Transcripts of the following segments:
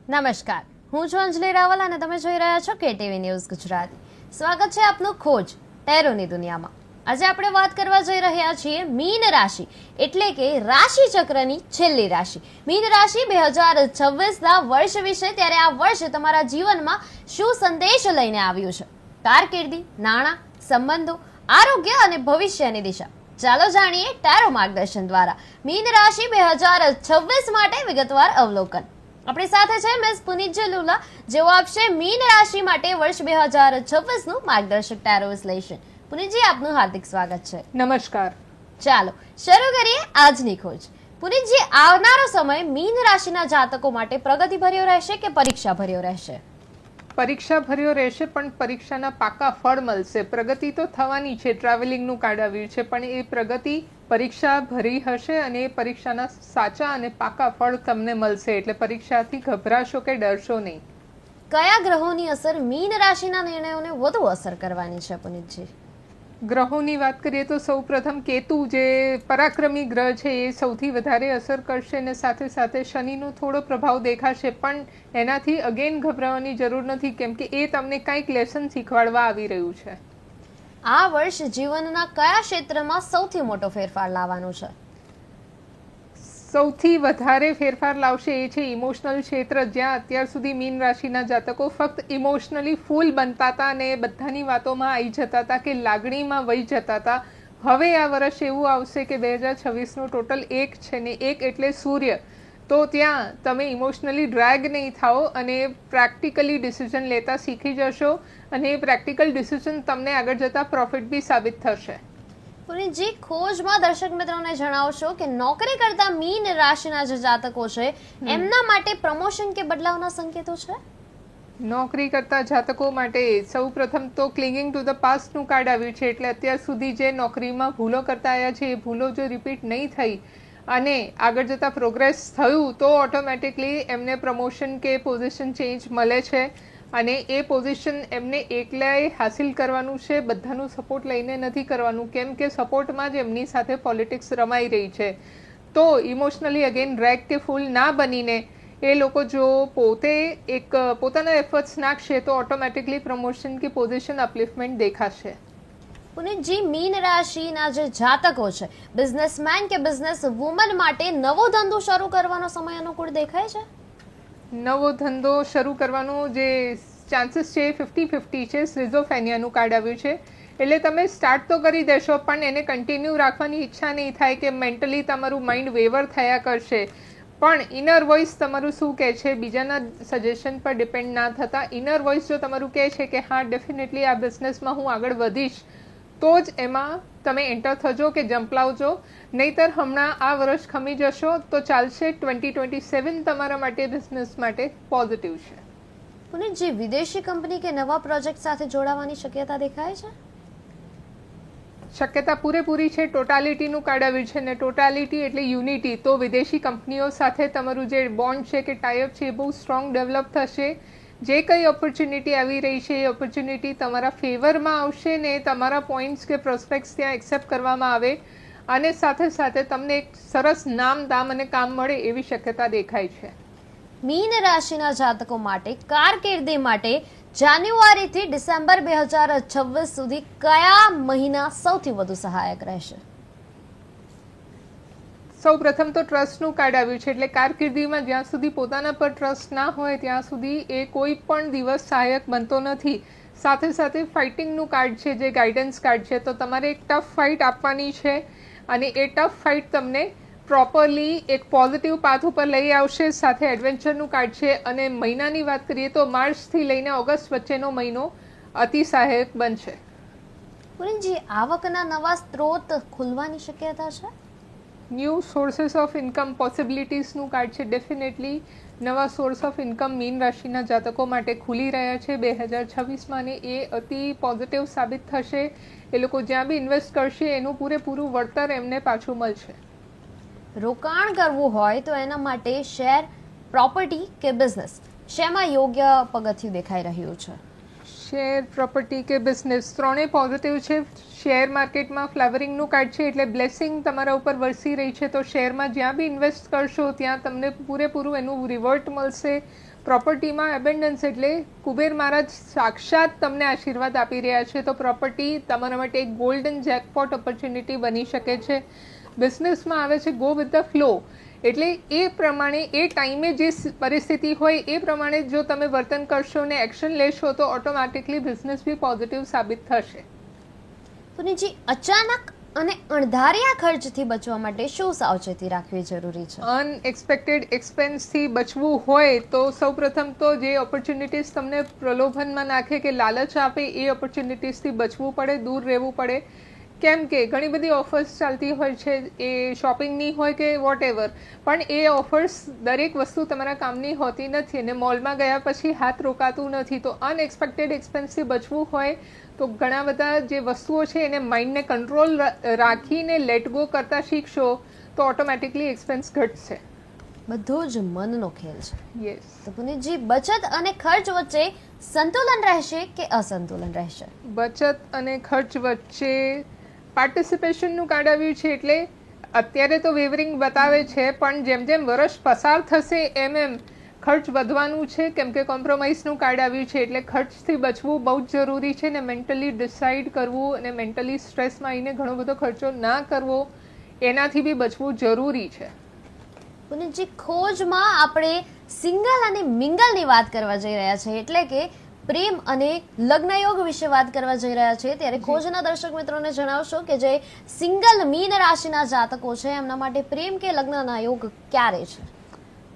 નમસ્કાર, હું છું અંજલિ રાવલ અને તમે જોઈ રહ્યા છો કેટીવી ન્યૂઝ ગુજરાતી. સ્વાગત છે આપનું ખોજ ટેરોની દુનિયામાં. આજે આપણે વાત કરવા જઈ રહ્યા છીએ મીન રાશિ એટલે કે રાશિ ચક્રની છેલ્લી રાશિ મીન રાશિ 2026ના વર્ષ વિશે. ત્યારે આ વર્ષ તમારા જીવનમાં શું સંદેશ લઈને આવ્યું છે? કારકિર્દી, નાણાં, સંબંધો, આરોગ્ય અને ભવિષ્યની દિશા. ચાલો જાણીએ ટેરો માર્ગદર્શન દ્વારા મીન રાશિ 2026 માટે વિગતવાર અવલોકન. આપણી સાથે છે મિસ પુનિત જલુલા, જેઓ આપશે મીન રાશિ માટે વર્ષ 2026નું માર્ગદર્શક ટેરો વિશ્લેષણ. પુનિતજી, આપનું હાર્દિક સ્વાગત છે. નમસ્કાર. ચાલો શરૂ કરીએ આજની ખોજ. પુનિતજી, આવનારો સમય મીન રાશિના જાતકો માટે પ્રગતિ ભર્યો રહેશે કે પરીક્ષા ભર્યો રહેશે? પરીક્ષા ભર્યો રહેશે, પણ પરીક્ષાના પાકા ફળ મળશે. પ્રગતિ તો થવાની છે, ટ્રાવેલિંગનું કાર્ડ આવ્યું છે, પણ એ પ્રગતિ પરીક્ષા ભરી હશે અને એ પરીક્ષાના સાચા અને પાકા ફળ તમને મળશે. એટલે પરીક્ષાથી ગભરાશો કે ડરશો નહીં. કયા ગ્રહોની અસર મીન રાશિના નિર્ણયોને વધુ અસર કરવાની છે પુનિતજી? ગ્રહોની વાત કરીએ તો સૌ પ્રથમ કેતુ, જે પરાક્રમી ગ્રહ છે, એ સૌથી વધારે અસર કરશે અને સાથે સાથે શનિનો થોડો પ્રભાવ દેખાશે, પણ એનાથી અગેન ગભરાવાની જરૂર નથી, કેમ કે એ તમને કંઈક લેસન શીખવાડવા આવી રહ્યું છે. આ વર્ષ જીવનના કયા ક્ષેત્રમાં સૌથી મોટો ફેરફાર લાવવાનું છે? સૌથી વધારે ફેરફાર લાવશે એ છે ઇમોશનલ ક્ષેત્ર, જ્યાં અત્યાર સુધી મીન રાશિના જાતકો ફક્ત ઇમોશનલી ફૂલ બનતા હતા અને બધાની વાતોમાં આવી જતા હતા કે લાગણીમાં વહી જતા હતા. હવે આ વર્ષ એવું આવશે કે 2026નું ટોટલ એક છે ને એક એટલે સૂર્ય. તો ત્યાં તમે ઇમોશનલી ડ્રેગ નહીં થાઓ અને પ્રેક્ટિકલી ડિસિઝન લેતા શીખી જશો અને એ પ્રેક્ટિકલ ડિસિઝન તમને આગળ જતાં પ્રોફિટ બી સાબિત થશે. પુનિતજી, ખોજમાં દર્શક મિત્રોને જણાવશો કે નોકરી કરતા મીન રાશિના જે જાતકો છે એમના માટે પ્રમોશન કે બદલાવના સંકેતો છે? નોકરી કરતા જાતકો માટે સૌ પ્રથમ તો ક્લિંગિંગ ટુ ધ પાસ્ટનું કાર્ડ આવ્યું છે. એટલે અત્યાર સુધી જે નોકરીમાં ભૂલો કરતા આવ્યા છે એ ભૂલો જો રિપીટ નહીં થઈ અને આગળ જતાં પ્રોગ્રેસ થયું તો ઓટોમેટિકલી એમને પ્રમોશન કે પોઝિશન ચેન્જ મળે છે. અને એ પોઝિશન એમને એકલાએ હાસિલ કરવાનું છે, બધાનું સપોર્ટ લઈને નથી કરવાનું, કેમ કે સપોર્ટમાં જ એમની સાથે પોલિટિક્સ રમાઈ રહી છે. તો ઇમોશનલી અગેન ડ્રેગ કે ફૂલ ના બનીને એ લોકો જો પોતે એક પોતાના એફર્ટ્સ નાખશે તો ઓટોમેટિકલી પ્રમોશન કે પોઝિશન અપલિફ્ટમેન્ટ દેખાશે. પુનિતજી, મીન રાશિના જે જાતકો છે, બિઝનેસમેન કે બિઝનેસ વુમન માટે નવો ધંધો શરૂ કરવાનો સમય અનુકૂળ દેખાય છે? નવો ધંધો શરૂ કરવાનો જે ચાન્સીસ છે 50-50 છે. સ્કિઝોફ્રેનિયાનું કાર્ડ આવ્યું છે. એટલે તમે સ્ટાર્ટ તો કરી દેશો, પણ એને કન્ટિન્યુ રાખવાની ઈચ્છા નહીં થાય કે મેન્ટલી તમારું માઇન્ડ વેવર થયા કરશે. પણ ઇનર વોઇસ તમારું શું કહે છે, બીજાના સજેશન પર ડિપેન્ડ ના થતાં ઇનર વોઇસ જો તમારું કહે છે કે હા ડેફિનેટલી આ બિઝનેસમાં હું આગળ વધીશ, તો જ એમાં તમે એન્ટર થજો કે જમ્પ લાવજો. નહીતર હમણાં આ વર્ષ ખમી જશો તો ચાલશે. 2027 તમારા માટે બિઝનેસ માટે પોઝિટિવ છે. પુનિતજી, વિદેશી કંપની કે નવા પ્રોજેક્ટ સાથે જોડાવાની શક્યતા દેખાય છે? શક્યતા પૂરેપૂરી છે. ટોટાલિટીનું કાર્ડ આવ્યું છે ને ટોટાલિટી એટલે યુનિટી. તો વિદેશી કંપનીઓ સાથે તમારું જે બોન્ડ છે કે ટાઈઅપ છે એ બહુ સ્ટ્રોંગ ડેવલપ થશે. જે કંઈ ઓપોર્ચ્યુનિટી આવી રહી છે એ ઓપોર્ચ્યુનિટી તમારા ફેવરમાં આવશે ને તમારા પોઈન્ટ્સ કે પ્રોસ્પેક્ટ્સ ત્યાં એક્સેપ્ટ કરવામાં આવે અને સાથે સાથે તમને એક સરસ નામ, દામ અને કામ મળે એવી શક્યતા દેખાય છે. મીન રાશિના જાતકો માટે કારકિર્દી માટે જાન્યુઆરીથી ડિસેમ્બર 2026 સુધી કયા મહિના સૌથી વધુ સહાયક રહેશે? સૌ પ્રથમ તો ટ્રસ્ટનું કાર્ડ આવ્યું છે. એટલે કારકિર્દીમાં જ્યાં સુધી પોતાના પર ટ્રસ્ટ ના હોય ત્યાં સુધી એ કોઈ પણ દિવસ સહાયક બનતો નથી. સાથે સાથે ફાઇટિંગનું કાર્ડ છે, જે ગાઈડન્સ કાર્ડ છે. તો તમારે એક ટફ ફાઇટ આપવાની છે અને એ ટફ ફાઇટ તમને પ્રોપરલી એક પોઝિટિવ પાથ ઉપર લઈ આવશે. સાથે એડવેન્ચરનું કાર્ડ છે અને મહિનાની વાત કરીએ તો માર્ચથી લઈને ઓગસ્ટ વચ્ચેનો મહિનો અતિ સહાયક બનશે. પુનિતજી, આવકના નવા સ્ત્રોત ખુલવાની શક્યતા છે? ન્યૂ સોર્सेस ઓફ ઇન્કમ પોસિબિલિટીઝનું કાર્ડ છે. ડેફિનેટલી નવા સોર્સ ઓફ ઇન્કમ મીન રાશિના જાતકો માટે ખુલી રહ્યા છે 2026માં અને એ અતિ પોઝિટિવ સાબિત થશે. એ લોકો જ્યાં બી ઇન્વેસ્ટ કરશે એનું પૂરેપૂરું વળતર એમને પાછું મળશે. રોકાણ કરવું હોય તો એના માટે શેર, પ્રોપર્ટી કે બિઝનેસ, શેમાં યોગ્ય પગથિયું દેખાઈ રહ્યું છે? શેર, પ્રોપર્ટી કે બિઝનેસ ત્રણેય પોઝિટિવ છે. શેર માર્કેટમાં ફ્લાવરિંગનું કાર્ડ છે એટલે બ્લેસિંગ તમારા ઉપર વરસી રહી છે. તો શેરમાં જ્યાં બી ઇન્વેસ્ટ કરશો ત્યાં તમને પૂરેપૂરું એનું રિવર્ટ મળશે. પ્રોપર્ટીમાં એબન્ડન્સ એટલે કુબેર મહારાજ સાક્ષાત તમને આશીર્વાદ આપી રહ્યા છે. તો પ્રોપર્ટી તમારા માટે એક ગોલ્ડન જેકપોટ ઓપોર્ચ્યુનિટી બની શકે છે. બિઝનેસમાં આવે છે ગો વિથ ધ ફ્લો, એટલે એ પ્રમાણે એ ટાઈમે જે પરિસ્થિતિ હોય એ પ્રમાણે જો તમે વર્તન કરશો ને એક્શન લેશો તો ઓટોમેટિકલી બિઝનેસ બી પોઝિટિવ સાબિત થશે. પુનીતજી, અચાનક અને અણધાર્યા ખર્ચથી બચવા માટે શું સાવચેતી રાખવી જરૂરી છે? અનએક્સપેક્ટેડ એક્સપેન્સથી બચવું હોય તો સૌપ્રથમ તો જે ઓપોર્ચ્યુનિટીઝ તમને પ્રલોભનમાં નાખે કે લાલચ આપે એ ઓપોર્ચ્યુનિટીઝથી બચવું પડે, દૂર રહેવું પડે. કેમ કે ઘણી બધી ઓફર્સ ચાલતી હોય છે, એ શોપિંગની હોય કે વોટ એવર, પણ એ ઓફર્સ દરેક વસ્તુ તમારા કામની હોતી નથી અને મોલમાં ગયા પછી હાથ રોકાતું નથી. તો અનએક્સપેક્ટેડ એક્સપેન્સથી બચવું હોય તો ઘણા બધા જે વસ્તુઓ છે એને માઇન્ડને કંટ્રોલ રાખીને લેટ ગો કરતા શીખશો તો ઓટોમેટિકલી એક્સપેન્સ ઘટશે. બધું જ મનનો ખેલ છે. યસ. તો પુનીતજી, બચત અને ખર્ચ વચ્ચે સંતુલન રહેશે કે અસંતુલન રહેશે? બચત અને ખર્ચ વચ્ચે પાર્ટિસિપેશનનું કાર્ડ આવ્યું છે એટલે અત્યારે તો વેવરિંગ બતાવે છે, પણ જેમ જેમ વર્ષ પસાર થશે એમ એમ ખર્ચ વધવાનું છે. કેમ કે કોમ્પ્રોમાઇઝનું કાર્ડ આવ્યું છે એટલે ખર્ચથી બચવું બહુ જ જરૂરી છે ને મેન્ટલી ડિસાઇડ કરવું અને મેન્ટલી સ્ટ્રેસમાં આવીને ઘણો બધો ખર્ચો ના કરવો, એનાથી બી બચવું જરૂરી છે. પુનીતજી, ખોજમાં આપણે સિંગલ અને મિંગલની વાત કરવા જઈ રહ્યા છીએ, એટલે કે પ્રેમ અને લગ્નયોગ વિશે વાત કરવા જઈ રહ્યા છીએ. ત્યારે ખોજના દર્શક મિત્રોને જણાવશો કે જે સિંગલ મીન રાશિના જાતકો છે એમના માટે પ્રેમ કે લગ્નના યોગ ક્યારે છે?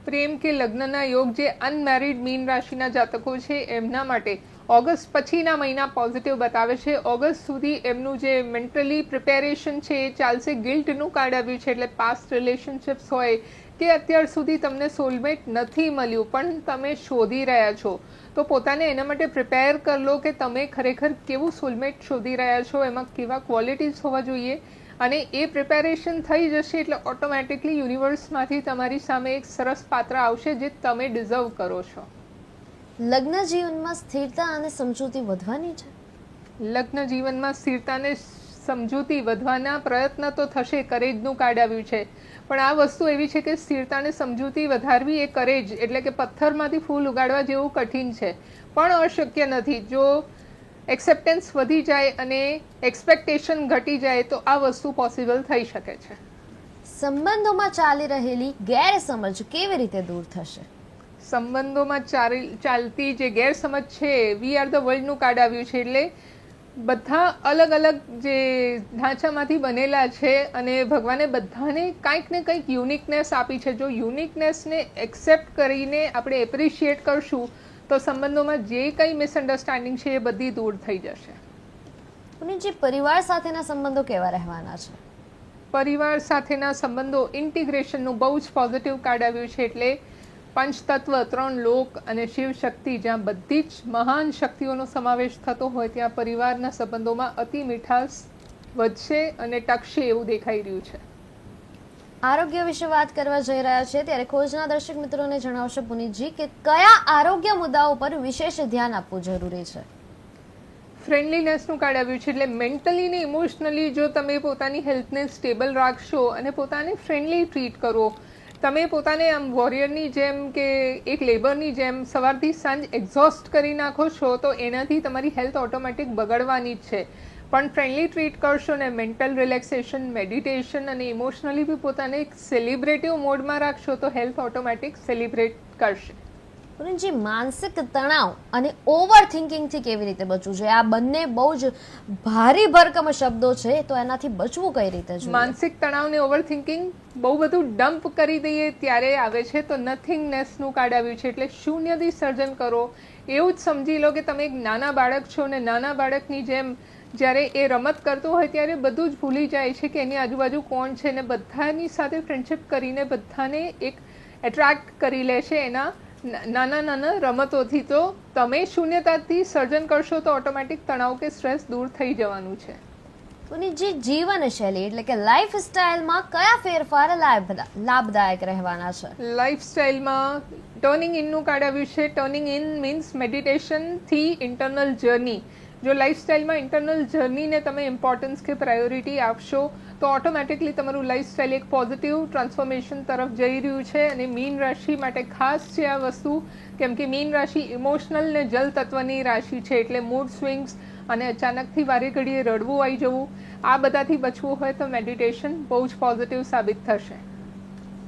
પ્રેમ કે લગ્નના યોગ જે અનમેરિડ મીન રાશિના જાતકો છે એમના માટે ઓગસ્ટ પછીના મહિના પોઝિટિવ બતાવે છે. ઓગસ્ટ સુધી એમનું જે મેન્ટલી પ્રિપેરેશન છે એ ચાલશે. ગિલ્ટનું કાર્ડ આવ્યું છે એટલે પાસ્ટ રિલેશનશિપ્સ હોય કે અત્યાર સુધી તમને સોલમેટ નથી મળ્યું પણ તમે શોધી રહ્યા છો, તો પોતાને એના માટે પ્રિપેર કરી લો કે તમે ખરેખર કેવું સોલમેટ શોધી રહ્યા છો, એમાં કેવા ક્વોલિટીઝ હોવા જોઈએ. અને એ પ્રિપેરેશન થઈ જશે એટલે ઓટોમેટિકલી યુનિવર્સમાંથી તમારી સામે એક સરસ પાત્ર આવશે જે તમે ડિઝર્વ કરો છો. લગ્ન જીવનમાં સ્થિરતા અને સમજૂતી વધવાની છે? લગ્ન જીવનમાં સ્થિરતા અને સમજૂતી વધવાના પ્રયત્ન તો થશે. કરેજનું કાર્ડ આવ્યું છે, પણ આ વસ્તુ એવી છે કે સ્થિરતા અને સમજૂતી વધારવી એ કરેજ એટલે કે પથ્થરમાંથી ફૂલ ઉગાડવા જેવું કઠિન છે પણ અશક્ય નથી. જો એક્સેપ્ટન્સ વધી જાય અને એક્સપેક્ટેશન ઘટી જાય તો આ વસ્તુ પોસિબલ થઈ શકે છે. સંબંધોમાં ચાલી રહેલી ગેરસમજ કેવી રીતે દૂર થશે? સંબંધોમાં ચાલતી જે ગેરસમજ છે, વી આર ધ વર્લ્ડનું કાર્ડ આવ્યું છે એટલે બધા અલગ અલગ જે ઢાંચામાંથી બનેલા છે અને ભગવાને બધાને કંઈક ને કંઈક યુનિકનેસ આપી છે. જો યુનિકનેસને એક્સેપ્ટ કરીને આપણે એપ્રિશિએટ કરશું તો સંબંધોમાં જે કંઈ મિસઅન્ડરસ્ટેન્ડિંગ છે એ બધી દૂર થઈ જશે. પુનીતજી, પરિવાર સાથેના સંબંધો કેવા રહેવાના છે? પરિવાર સાથેના સંબંધો ઇન્ટિગ્રેશનનું બહુ જ પોઝિટિવ કાર્ડ આવ્યું છે એટલે પંચતત્વ, 3 લોક અને શિવ શક્તિ, જ્યાં બધી જ મહાન શક્તિઓનો સમાવેશ થતો હોય ત્યાં પરિવારના સંબંધોમાં અતિ મીઠાશ વધશે અને ટકશે એવું દેખાઈ રહ્યું છે. આરોગ્ય વિશે વાત કરવા જઈ રહ્યા છે ત્યારે ખોજના દર્શક મિત્રોને જણાવશો પુનીતજી કે કયા આરોગ્ય મુદ્દાઓ પર વિશેષ ધ્યાન આપવું જરૂરી છે? ફ્રેન્ડલીનેસનું કાર્ડ આવ્યું છે એટલે મેન્ટલી ને ઇમોશનલી જો તમે પોતાની હેલ્થને સ્ટેબલ રાખશો અને પોતાને ફ્રેન્ડલી ટ્રીટ કરો, તમે પોતાને આમ વોરિયરની જેમ કે એક લેબરની જેમ સવારથી સાંજ એક્ઝોસ્ટ કરી નાખો છો તો એનાથી તમારી હેલ્થ ઓટોમેટિક બગડવાની જ છે. પણ ફ્રેન્ડલી ટ્રીટ કરશો ને મેન્ટલ રિલેક્સેશન, મેડિટેશન અને ઇમોશનલી બી પોતાને એક સેલિબ્રેટિવ મોડમાં રાખશો તો હેલ્થ ઓટોમેટિક સેલિબ્રેટ કરશે. પુનીતજી, માનસિક તણાવ અને ઓવર થિંકિંગથી કેવી રીતે બચવું જોઈએ? આ બંને બહુ જ ભારી ભરકમ શબ્દો છે, તો એનાથી બચવું કઈ રીતે જોઈએ? માનસિક તણાવ ને ઓવર થિંકિંગ બહુ બધું ડમ્પ કરી દઈએ ત્યારે આવે છે. તો નથિંગનેસનું કાર્ડ આવ્યું છે એટલે શૂન્યથી સર્જન કરો. એવું જ સમજી લો કે તમે એક નાના બાળક છો ને નાના બાળકની જેમ જ્યારે એ રમત કરતો હોય ત્યારે બધું જ ભૂલી જાય છે કે એની આજુબાજુ કોણ છે ને બધાની સાથે ફ્રેન્ડશિપ કરીને બધાને એક એટ્રેક્ટ કરી લે છે એના નાના નાના રમતોથી. તો તમે શૂન્યતાથી સર્જન કરશો તો ઓટોમેટિક તણાવ કે સ્ટ્રેસ દૂર થઈ જવાનું છે. પુનીતજી, જીવનશૈલી એટલે કે લાઈફ સ્ટાઇલમાં કયા ફેરફાર લાભદાયક રહેવાના છે? લાઈફસ્ટાઈલમાં ટર્નિંગ ઇનનું કાર્ડ આવ્યું છે. ટર્નિંગ ઇન મીન્સ મેડિટેશનથી ઇન્ટરનલ જર્ની. જો લાઈફસ્ટાઈલમાં ઇન્ટરનલ જર્નીને તમે ઇમ્પોર્ટન્સ કે પ્રાયોરિટી આપશો તો ઓટોમેટિકલી તમારું લાઈફસ્ટાઈલ એક પોઝિટિવ ટ્રાન્સફોર્મેશન તરફ જઈ રહ્યું છે. અને મીન રાશિ માટે ખાસ છે આ વસ્તુ, કેમ કે મીન રાશિ ઇમોશનલ ને જલ તત્વની રાશિ છે, એટલે મૂડ સ્વિંગ્સ અને અચાનકથી વારે ઘડીએ રડવું આવી જવું, આ બધાથી બચવું હોય તો મેડિટેશન બહુ જ પોઝિટિવ સાબિત થશે.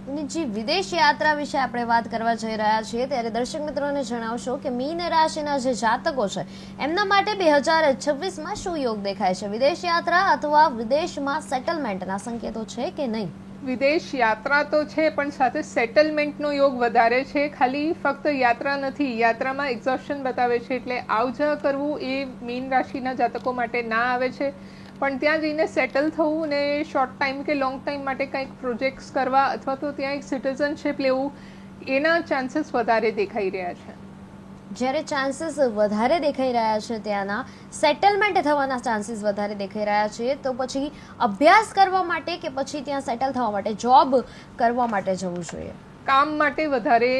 પુનીતજી, વિદેશ યાત્રા વિશે આપણે વાત કરવા જઈ રહ્યા છીએ, ત્યારે દર્શક મિત્રોને જણાવશો કે મીન રાશિના જે જાતકો છે એમના માટે 2026માં શું યોગ દેખાય છે? વિદેશ યાત્રા અથવા વિદેશમાં સેટલમેન્ટના સંકેતો છે કે નહીં? વિદેશ યાત્રા તો છે, પણ સાથે સેટલમેન્ટનો યોગ વધારે છે. ખાલી ફક્ત યાત્રા નથી, યાત્રામાં એક્ઝોસ્શન બતાવે છે, એટલે આવજા કરવું એ મીન રાશિના જાતકો માટે ના આવે છે. પણ ત્યાં જઈને સેટલ થવું ને શોર્ટ ટાઈમ કે લોંગ ટાઈમ માટે કંઈક પ્રોજેક્ટ્સ કરવા અથવા તો ત્યાં એક સિટીઝનશીપ લેવું, એના ચાન્સીસ વધારે દેખાઈ રહ્યા છે. જ્યારે ચાન્સીસ વધારે દેખાઈ રહ્યા છે, ત્યાંના સેટલમેન્ટ થવાના ચાન્સીસ વધારે દેખાઈ રહ્યા છે, તો પછી અભ્યાસ કરવા માટે કે પછી ત્યાં સેટલ થવા માટે, જોબ કરવા માટે જવું જોઈએ? કામ માટે વધારે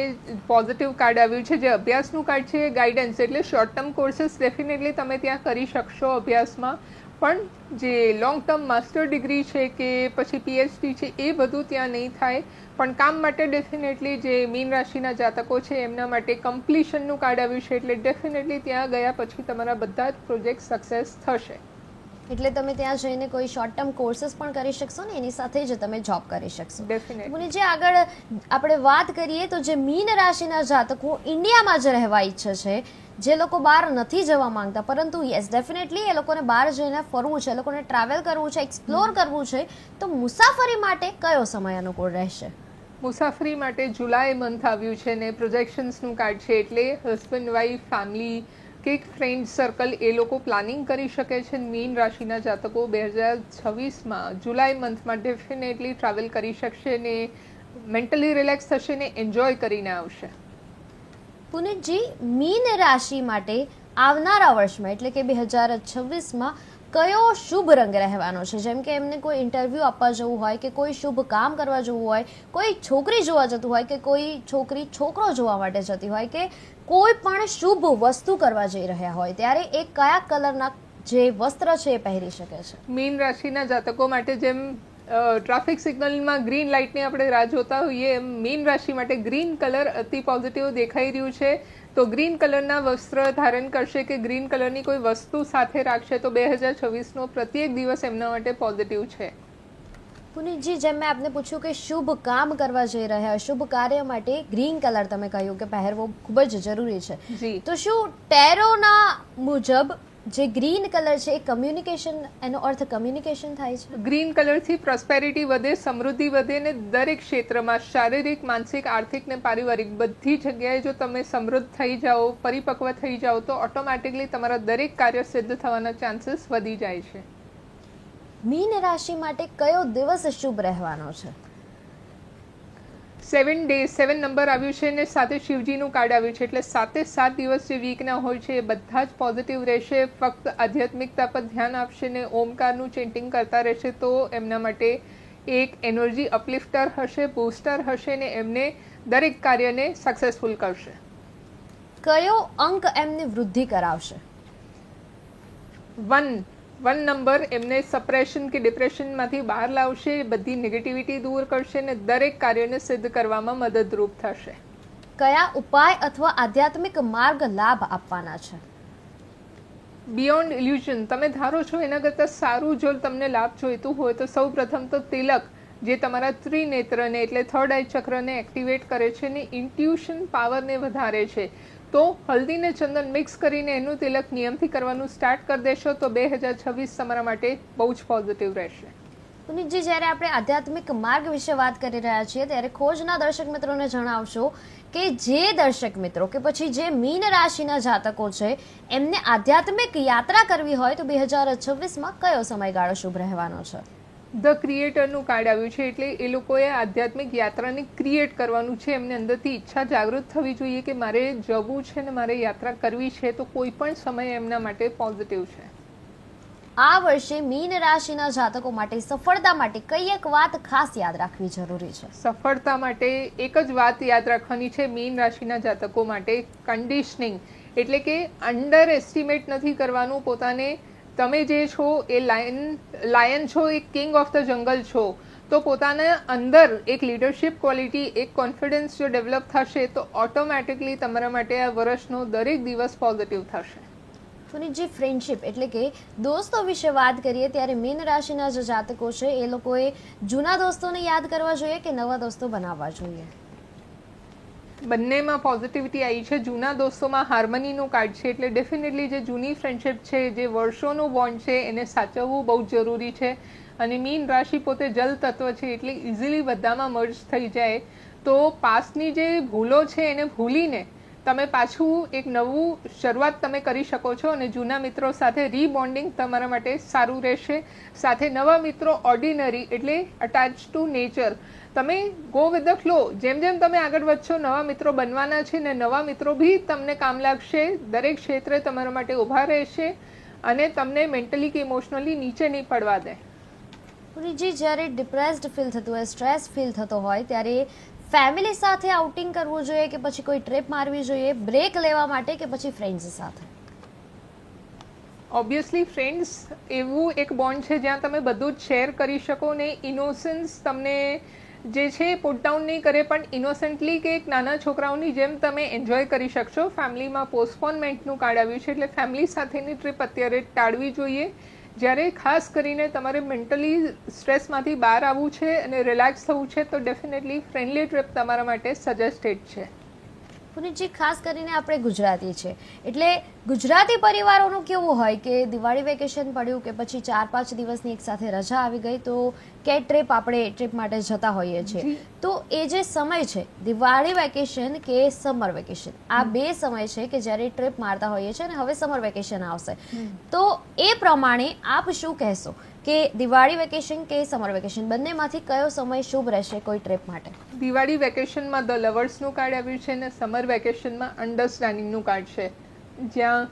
પોઝિટિવ કાર્ડ આવ્યું છે. જે અભ્યાસનું કાર્ડ છે ગાઈડન્સ, એટલે શોર્ટ ટર્મ કોર્સીસ ડેફિનેટલી તમે ત્યાં કરી શકશો અભ્યાસમાં, પણ જે લોંગ ટર્મ માસ્ટર ડિગ્રી છે કે પછી પીએચડી છે એ બધું ત્યાં નહીં થાય. પણ કામ માટે ડેફિનેટલી જે મીન રાશિના જાતકો છે એમના માટે કમ્પ્લીશનનું કાર્ડ આવ્યું છે, એટલે ડેફિનેટલી ત્યાં ગયા પછી તમારા બધા જ પ્રોજેક્ટ સક્સેસ થશે. એટલે તમે ત્યાં જઈને કોઈ શોર્ટ ટર્મ કોર્सेस પણ કરી શકશો ને એની સાથે જ તમે જોબ કરી શકશો. ડેફિનેટલી. પુનીતજી, આગળ આપણે વાત કરીએ તો જે મીન રાશિના જાતકો ઇન્ડિયામાં જ રહેવા ઈચ્છે છે, જે લોકો બહાર નથી જવા માંગતા, પરંતુ યસ ડેફિનેટલી એ લોકોને બહાર જઈને ફરવું છે, એ લોકોને ટ્રાવેલ કરવું છે, એક્સપ્લોર કરવું છે, તો મુસાફરી માટે કયો સમય અનુકૂળ રહેશે? મુસાફરી માટે જુલાઈ મંથ આવ્યું છે ને પ્રોજેક્શન્સનું કાર્ડ છે, એટલે હસબન્ડ વાઈફ ફેમિલી કે ફ્રેન્ડ સર્કલ એ લોકો પ્લાનિંગ કરી શકે છે. મીન રાશિના જાતકો 2026માં જુલાઈ મંથમાં ડેફિનેટલી ટ્રાવેલ કરી શકશે ને મેન્ટલી રિલેક્સ થશે ને એન્જોય કરીને આવશે. પુનીતજી, મીન રાશિ માટે આવનારા વર્ષમાં એટલે કે 2026માં કયો શુભ રંગ રહેવાનો છે? જેમ કે એમને કોઈ ઇન્ટરવ્યૂ આપવા જવું હોય કે કોઈ શુભ કામ કરવા જવું હોય, કોઈ છોકરી જોવા જતું હોય કે કોઈ છોકરી છોકરો જોવા માટે જતી હોય કે કોઈ પણ શુભ વસ્તુ કરવા જઈ રહ્યા હોય, ત્યારે એ કયા કલરના જે વસ્ત્ર છે એ પહેરી શકે છે? મીન રાશિના જાતકો માટે જેમ ટ્રાફિક સિગ્નલમાં ગ્રીન લાઇટની આપણે રાહ જોતા હોઈએ, એમ મીન રાશિ માટે ગ્રીન કલર અતિ પોઝિટિવ દેખાઈ રહ્યું છે. તો ગ્રીન કલરના વસ્ત્ર ધારણ કરશે કે ગ્રીન કલરની કોઈ વસ્તુ સાથે રાખશે તો 2026નો પ્રત્યેક દિવસ એમના માટે પોઝિટિવ છે. પુનીતજી, જેમ મેં આપને પૂછ્યું કે શુભ કામ કરવા જઈ રહ્યા, શુભ કાર્ય માટે ગ્રીન કલર તમે કહ્યું કે પહેરવો ખૂબ જ જરૂરી છે, જી. તો શું ટેરોના મુજબ જે ગ્રીન કલર છે એ કમ્યુનિકેશન, એનો અર્થ કમ્યુનિકેશન થાય છે? ગ્રીન કલરથી પ્રોસ્પેરિટી વધે, સમૃદ્ધિ વધે ને દરેક ક્ષેત્રમાં શારીરિક, માનસિક, આર્થિક ને પારિવારિક બધી જગ્યાએ જો તમે સમૃદ્ધ થઈ જાઓ, પરિપક્વ થઈ જાઓ તો ઓટોમેટિકલી તમારા દરેક કાર્ય સિદ્ધ થવાના ચાન્સીસ વધી જાય છે. મીન રાશિ માટે કયો દિવસ શુભ રહેવાનો છે? 7 ડેઝ, 7 નંબર આવ્યું છે ને સાથે શિવજીનું કાર્ડ આવ્યું છે, એટલે 7 દિવસ જે વીકના હોય છે એ બધા જ પોઝિટિવ રહેશે. ફક્ત આધ્યાત્મિકતા પર ધ્યાન આપશે ને ઓમકારનું ચેન્ટિંગ કરતા રહેશે તો એમના માટે એક એનર્જી અપલિફ્ટર હશે, બૂસ્ટર હશે ને એમને દરેક કાર્યને સક્સેસફુલ કરશે. કયો અંક એમની વૃદ્ધિ કરાવશે? 1 નંબર એમને સપ્રેશન કે ડિપ્રેશનમાંથી બહાર લાવશે, બધી નેગેટિવિટી દૂર કરશે ને દરેક કાર્યને સિદ્ધ કરવામાં મદદરૂપ થશે. કયા ઉપાય અથવા આધ્યાત્મિક માર્ગ લાભ આપવાના છે? બિયોન્ડ ઇલ્યુઝન, તમે ધારો છો એના કરતાં સારું જો તમને લાભ જોઈતું હોય તો સૌ પ્રથમ તો તિલક, જે તમારા ત્રિનેત્રને એટલે થર્ડ આઈ ચક્રને એક્ટિવેટ કરે છે ને ઇન્ટ્યુશન પાવરને વધારે છે, તો હલ્દી ને ચંદન મિક્સ કરીને એનું તિલક નિયમથી કરવાનું સ્ટાર્ટ કરી દેશો તો 2026 તમારા માટે બહુ જ પોઝિટિવ રહેશે. પુનીતજી, જ્યારે આપણે આધ્યાત્મિક માર્ગ વિશે વાત કરી રહ્યા છીએ ત્યારે ખોજના દર્શક મિત્રોને જણાવશો કે જે દર્શક મિત્રો કે પછી જે મીન રાશિના જાતકો છે એમને આધ્યાત્મિક યાત્રા કરવી હોય તો 2026માં કયો સમયગાળો શુભ રહેવાનો છે? ધ ક્રિએટરનું કાર્ડ આવ્યું છે, એટલે એ લોકોએ આધ્યાત્મિક યાત્રાને ક્રિએટ કરવાનું છે. એમને અંદરથી ઈચ્છા જાગૃત થવી જોઈએ કે મારે જવું છે ને મારે યાત્રા કરવી છે, તો કોઈ પણ સમય એમના માટે પોઝિટિવ છે. આ વર્ષે મીન રાશિના જાતકો માટે સફળતા માટે કઈ એક વાત ખાસ યાદ રાખવી જરૂરી છે? સફળતા માટે એક જ વાત યાદ રાખવાની છે મીન રાશિના જાતકો માટે, કન્ડિશનિંગ. એટલે કે અંડર એસ્ટિમેટ નથી કરવાનું પોતાને. તમે જે છો એ લાયન છો, એક કિંગ ઓફ ધ જંગલ છો, તો પોતાના અંદર એક લીડરશિપ ક્વોલિટી, એક કોન્ફિડન્સ જો ડેવલપ થશે તો ઓટોમેટિકલી તમારા માટે આ વર્ષનો દરેક દિવસ પોઝિટિવ થશે. પુનીતજી, ફ્રેન્ડશિપ એટલે કે દોસ્તો વિશે વાત કરીએ ત્યારે મીન રાશિના જે જાતકો છે એ લોકોએ જૂના દોસ્તોને યાદ કરવા જોઈએ કે નવા દોસ્તો બનાવવા જોઈએ? બંનેમાં પોઝિટિવિટી આવી છે. જૂના દોસ્તોમાં હાર્મનીનું કાર્ડ છે, એટલે ડેફિનેટલી જે જૂની ફ્રેન્ડશિપ છે, જે વર્ષોનું બોન્ડ છે, એને સાચવવું બહુ જરૂરી છે. અને મીન રાશિ પોતે જલ તત્વ છે, એટલે ઇઝીલી બધામાં મર્જ થઈ જાય. તો પાસ્ટની જે ભૂલો છે એને ભૂલીને તમે પાછું એક નવું શરૂઆત તમે કરી શકો છો અને જૂના મિત્રો સાથે રીબોન્ડિંગ તમારા માટે સારું રહેશે. સાથે નવા મિત્રો ઓર્ડિનરી એટલે અટેચ ટુ નેચર. તમે ગો વિથ ધ ફ્લો. જેમ જેમ તમે આગળ વધશો નવા મિત્રો બનવાના છે ને નવા મિત્રો બી તમને કામ લાગશે. દરેક ક્ષેત્રે તમારા માટે ઊભા રહેશે અને તમને મેન્ટલી કે ઇમોશનલી નીચે નહીં પડવા દે. પુરીજી, જ્યારે ડિપ્રેસ્ડ ફીલ થતું હોય, સ્ટ્રેસ ફીલ થતો હોય ત્યારે ફેમિલી સાથે આઉટિંગ કરવું જોઈએ કે પછી કોઈ ટ્રીપ મારવી જોઈએ બ્રેક લેવા માટે કે પછી ફ્રેન્ડ્સ સાથે? ઓબ્વિયસલી ફ્રેન્ડ્સ એવું એક બોન્ડ છે જ્યાં તમે બધું જ શેર કરી શકો ને ઇનોસન્સ તમને જે છે પુટ ડાઉન નહીં કરે, પણ ઇનોસન્ટલી કે એક નાના છોકરાઓની જેમ તમે એન્જોય કરી શકશો. ફેમિલીમાં પોસ્ટપોનમેન્ટનું કાર્ડ આવ્યું છે, એટલે ફેમિલી સાથેની ટ્રીપ અત્યારે ટાળવી જોઈએ. જ્યારે ખાસ કરીને તમારે મેન્ટલી સ્ટ્રેસમાંથી બહાર આવવું છે અને રિલેક્સ થવું છે તો ડેફિનેટલી ફ્રેન્ડલી ટ્રીપ તમારા માટે સજેસ્ટેડ છે. પુનીતજી, ખાસ કરીને આપણે ગુજરાતી છે એટલે ગુજરાતી પરિવારોનું કેવું હોય કે દિવાળી વેકેશન પડ્યું કે પછી 4-5 દિવસની એક સાથે રજા આવી ગઈ તો કે આપણે ટ્રીપ માટે જતા હોઈએ છીએ, તો એ જે સમય છે દિવાળી વેકેશન કે સમર વેકેશન, આ બે સમય છે કે જ્યારે ટ્રીપ મારતા હોઈએ છીએ અને હવે સમર વેકેશન આવશે, તો એ પ્રમાણે આપ શું કહેશો કે દિવાળી વેકેશન કે સમર વેકેશન બંનેમાંથી કયો સમય શુભ રહેશે કોઈ ટ્રીપ માટે? દિવાળી વેકેશનમાં ધ લવર્સનું કાર્ડ આવ્યું છે અને સમર વેકેશનમાં અન્ડરસ્ટેન્ડિંગનું કાર્ડ છે. જ્યાં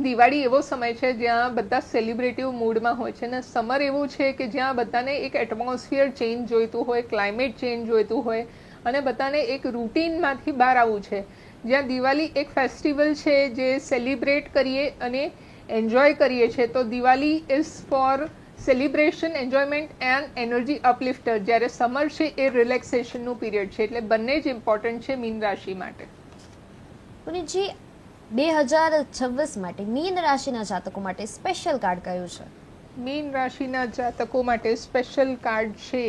દિવાળી એવો સમય છે જ્યાં બધા સેલિબ્રેટિવ મૂડમાં હોય છે અને સમર એવું છે કે જ્યાં બધાને એક એટમોસ્ફિયર ચેન્જ જોઈતું હોય, ક્લાઇમેટ ચેન્જ જોઈતું હોય અને બધાને એક રૂટીનમાંથી બહાર આવવું છે. જ્યાં દિવાળી એક ફેસ્ટિવલ છે જે સેલિબ્રેટ કરીએ અને એન્જોય કરીએ છીએ, તો Diwali is for celebration, enjoyment and energy uplifter. જ્યારે સમર છે એ રિલેક્સેશનનું પીરિયડ છે, એટલે બંને જ ઇમ્પોર્ટન્ટ છે મીન રાશિ માટે. પુનીતજી, 2026 માટે મીન રાશિના જાતકો માટે સ્પેશિયલ કાર્ડ કયું છે? મીન રાશિના જાતકો માટે સ્પેશિયલ કાર્ડ છે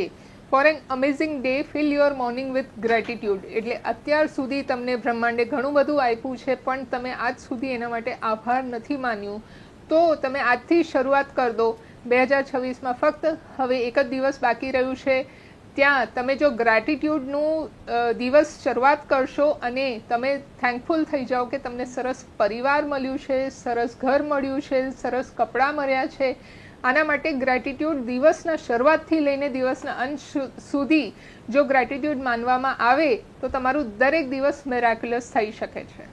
for an amazing day, fill your morning with gratitude. એટલે અત્યાર સુધી તમને બ્રહ્માંડે ઘણું બધું આપ્યું છે પણ તમે આજ સુધી એના માટે આભાર નથી માન્યું, તો તમે આજથી શરૂઆત કરી દો. 2026માં ફક્ત હવે એક જ દિવસ બાકી રહ્યું છે, ત્યાં તમે જો ગ્રેટિટ્યૂડનું દિવસ શરૂઆત કરશો અને તમે થેન્કફુલ થઈ જાઓ કે તમને સરસ પરિવાર મળ્યું છે, સરસ ઘર મળ્યું છે, સરસ કપડાં મળ્યા છે. આના માટે ગ્રેટિટ્યૂડ દિવસના શરૂઆતથી લઈને દિવસના અંત સુધી જો ગ્રેટિટ્યૂડ માનવામાં આવે તો તમારું દરેક દિવસ મિરેક્યુલસ થઈ શકે છે.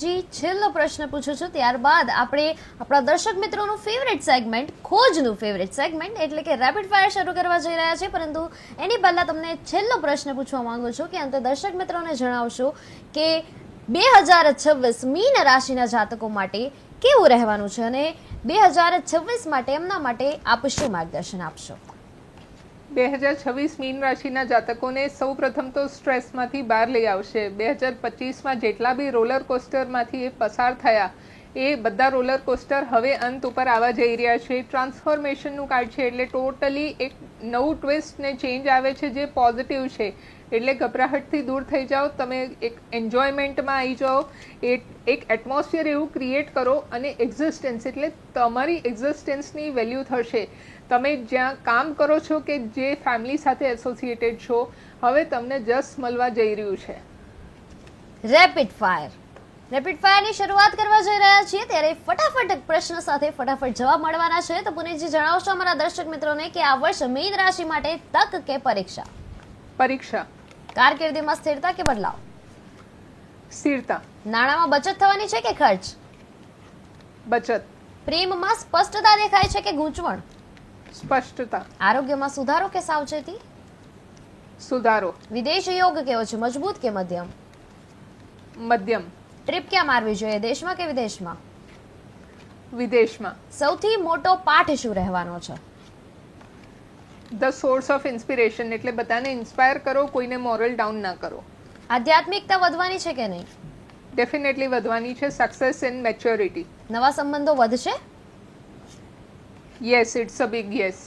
જી, છેલ્લો પ્રશ્ન પૂછું છું, ત્યારબાદ આપણે આપણા દર્શક મિત્રોનું ફેવરેટ સેગમેન્ટ, ખોજનું ફેવરેટ સેગમેન્ટ એટલે કે રેપિડ ફાયર શરૂ કરવા જઈ રહ્યા છે. પરંતુ એની પહેલા તમને છેલ્લો પ્રશ્ન પૂછવા માંગુ છું કે અંતે દર્શક મિત્રોને જણાવશો કે 2026 મીન રાશિના જાતકો માટે કેવું રહેવાનું છે અને 2026 માટે એમના માટે આપ શું માર્ગદર્શન આપશો? 2026 મીન રાશિના જાતકોને સૌ પ્રથમ તો સ્ટ્રેસમાંથી બહાર લઈ આવશે. 2025માં જેટલા બી રોલર કોસ્ટરમાંથી એ પસાર થયા એ બધા રોલર કોસ્ટર હવે અંત ઉપર આવવા જઈ રહ્યા છે. ટ્રાન્સફોર્મેશનનું કાર્ડ છે, એટલે ટોટલી એક નવું ટ્વિસ્ટ ને ચેન્જ આવે છે જે પોઝિટિવ છે. એટલે ગભરાહટથી દૂર થઈ જાઓ, તમે એક એન્જોયમેન્ટમાં આવી જાઓ, એક એટમોસ્ફિયર એવું ક્રિએટ કરો અને એક્ઝિસ્ટન્સ એટલે તમારી એક્ઝિસ્ટન્સની વેલ્યુ થશે. તમે જ્યાં કામ કરો છો કે જે ફેમિલી સાથે એસોસિએટેડ છો, હવે તમને જસ્ટ મળવા જઈ રહ્યું છે. રેપિડ ફાયરની શરૂઆત કરવા જઈ રહ્યા છીએ ત્યારે ફટાફટ પ્રશ્ન સાથે ફટાફટ જવાબ મળવાના છે. તો પુનીતજી, જણાવશો અમારા દર્શક મિત્રોને કે આ વર્ષ મીન રાશિ માટે તક કે પરીક્ષા? પરીક્ષા. કારકિર્દીમાં સ્થિરતા કે બદલાવ? સ્થિરતા. નાણાંમાં બચત થવાની છે કે ખર્ચ? બચત. પ્રેમમાં સ્પષ્ટતા દેખાય છે કે ગૂંચવણ? સ્પષ્ટતા. આરોગ્યમાં સુધારો કે સાવચેતી? સુધારો. વિદેશ યોગ કેવો છે, મજબૂત કે મધ્યમ? મધ્યમ. ટ્રીપ ક્યાં મારવી જોઈએ, દેશમાં કે વિદેશમાં? વિદેશમાં. સૌથી મોટો પાઠ શું રહેવાનો છે? ધ સોર્સ ઓફ ઇન્સ્પિરેશન, એટલે બધાને ઇન્સ્પાયર કરો, કોઈને મોરલ ડાઉન ના કરો. આધ્યાત્મિકતા વધવાની છે કે નહીં? ડેફિનેટલી વધવાની છે. Success and maturity. નવા સંબંધો વધશે? Yes, it's a big yes.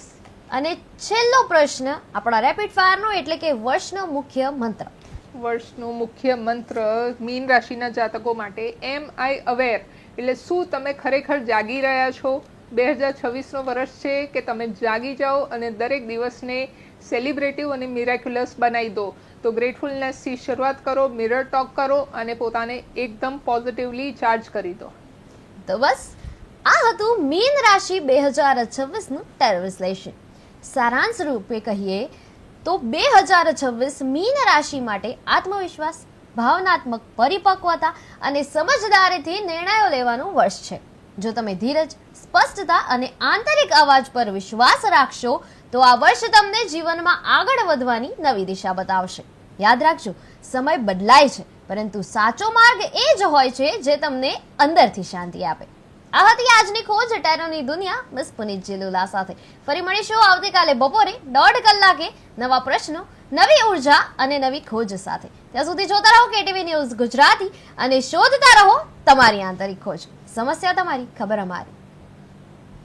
અને છેલ્લો પ્રશ્ન આપણા રેપિડ ફાયરનો, એટલે કે વર્ષનો મુખ્ય મંત્ર. વર્ષનો મુખ્ય મંત્ર મીન રાશિના જાતકો માટે એમ આઈ અવેર, એટલે શું તમે ખરેખર જાગી રહ્યા છો? 2026નો વર્ષ છે કે તમે જાગી જાઓ અને દરેક દિવસને સેલિબ્રેટિવ અને મિરેક્યુલસ બનાવી દો. તો ગ્રેટફુલનેસથી શરૂઆત કરો, મિરર ટોક કરો અને પોતાને એકદમ પોઝિટિવલી ચાર્જ કરી દો. તો બસ આ હતું મીન રાશિ 2026નું ટેરો વિશ્લેષણ. સારાંશ રૂપે કહીએ તો 2026 મીન રાશિ માટે આત્મવિશ્વાસ, ભાવનાત્મક પરિપક્વતા અને સમજદારીથી નિર્ણયો લેવાનું વર્ષ છે. જો તમે ધીરજ, સ્પષ્ટતા અને આંતરિક અવાજ પર વિશ્વાસ રાખશો તો આ વર્ષ તમને જીવનમાં આગળ વધવાની નવી દિશા બતાવશે. યાદ રાખજો, સમય બદલાય છે, પરંતુ સાચો માર્ગ એ જ હોય છે જે તમને અંદરથી શાંતિ આપે. આ હતી આજની ખોજ ટેરોની દુનિયા મિસ પુનીત જેલુલા સાથે. ફરી મળીશું આવતીકાલે બપોરે 1:30 કલાકે નવા પ્રશ્નો, નવી ઉર્જા અને નવી ખોજ સાથે. ત્યાં સુધી જોતા રહો કેટીવી ન્યૂઝ ગુજરાતી અને શોધતા રહો તમારી આંતરિક ખોજ. સમસ્યા તમારી, ખબર અમારી.